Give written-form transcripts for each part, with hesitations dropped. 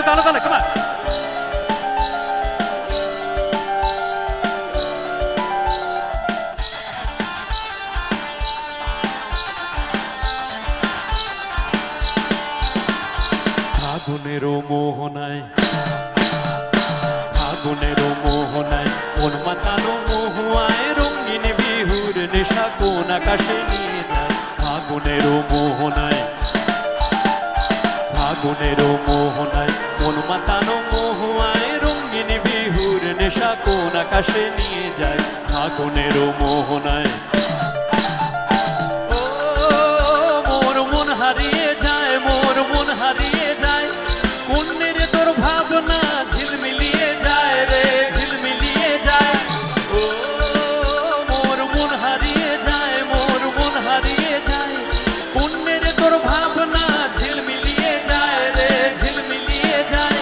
তালে তালে come on ফাগুনেরও মোহনায় ফাগুনেরও মোহনায় মন মাতানো মহুয়ায় রঙিন বিহুর নেশা কোন আকাশে নিয়ে যায় ফাগুনেরও মোহনায় ফাগুনেরও মোহনায় মন মাতানো মহুয়ায় রঙিন বিহুর নেশা কোন আকাশে নিয়ে যায় ফাগুনেরও মোহনায় ও মোর মন হারিয়ে যায় মোর মন হারিয়ে যায় কোনের তোর ভাবনা ঝিলমিলিয়ে যায় রে ঝিলমিলিয়ে যায় ও মোর মন হারিয়ে যায় মোর মন হারিয়ে যায় কোনের তোর ভাবনা ঝিলমিলিয়ে যায় রে ঝিলমিলিয়ে যায়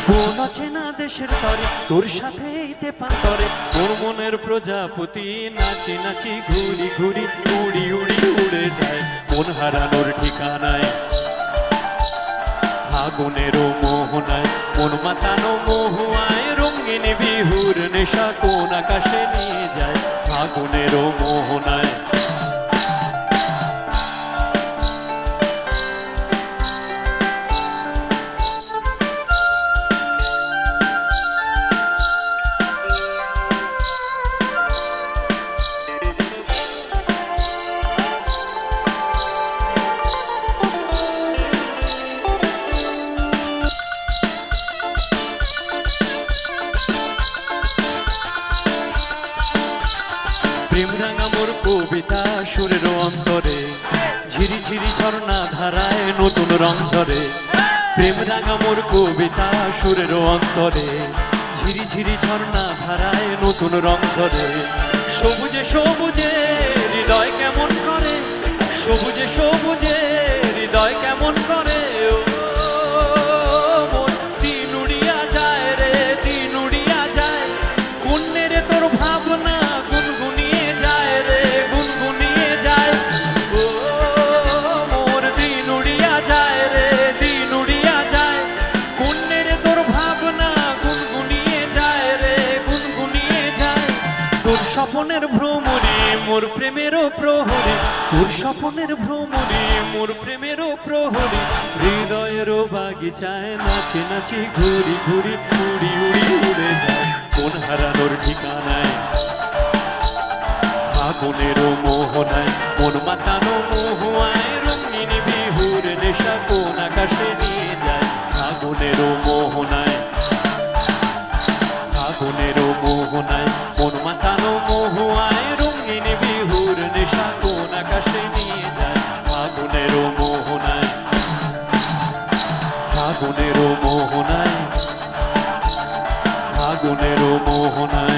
কোন অচেনা দেশের তরে তোর সাথে ইতে পাতরে তোর মনের প্রজাপতি নাচি নাচি ঘুরি ঘুরি উড়ি উড়ি উড়ে যায় মন হারানোর ঠিকানায় ফাগুনেরও মোহনায় মন মাতানো মহুয়ায় রঙিন বিহুর নেশা কোন আকাশে নিয়ে যায় ফাগুনেরও মোহনায় প্রেম রাঙা মোর কবিতা সুরের অন্তরে ঝিরি ঝিরি ঝর্ণা ধারায় নতুন রং ঝরে প্রেম রাঙা মোর কবিতা সুরের অন্তরে ঝিরি ঝিরি ঝর্ণা ধারায় নতুন রং ঝরে সবুজে সবুজে হৃদয় কেমন করে সবুজে সবুজে হৃদয় কেমন করে ও মোর দিন উড়িয়া যায় রে দিন উড়িয়া যায় কোনের তোর ভাবনা গুনগুনিয়ে যায় রে গুনগুনিয়ে যায় ও মোর দিন উড়িয়া যায় রে দিন উড়িয়া যায় কোনের তোর ভাবনা গুনগুনিয়ে যায় রে গুনগুনিয়ে যায় তোর স্বপ্নের ভ্রমরে মোর প্রেমেরও প্রহরে তোর স্বপ্নের ভ্রমরে মোর প্রেমেরও প্রহরে হৃদয়েরও বাগিচায় নাচি নাচি ঘুরি ঘুরি উড়ি উড়ি উড়ে যায় মন হারানোর ঠিকানায় ফাগুনেরও মোহনায় মন মাতানো মহুয়ায় রঙিন বিহুর নেশা কোন আকাশে নিয়ে যায় ফাগুনেরও মোহনায় ফাগুনেরও মোহনায় মন মাতানো মহুয়ায় রঙিন বিহুর নেশা কোন আকাশে নিয়ে যায় ফাগুনেরও মোহনায় ফাগুনেরও মোহনায় ফাগুনেরও মোহনায়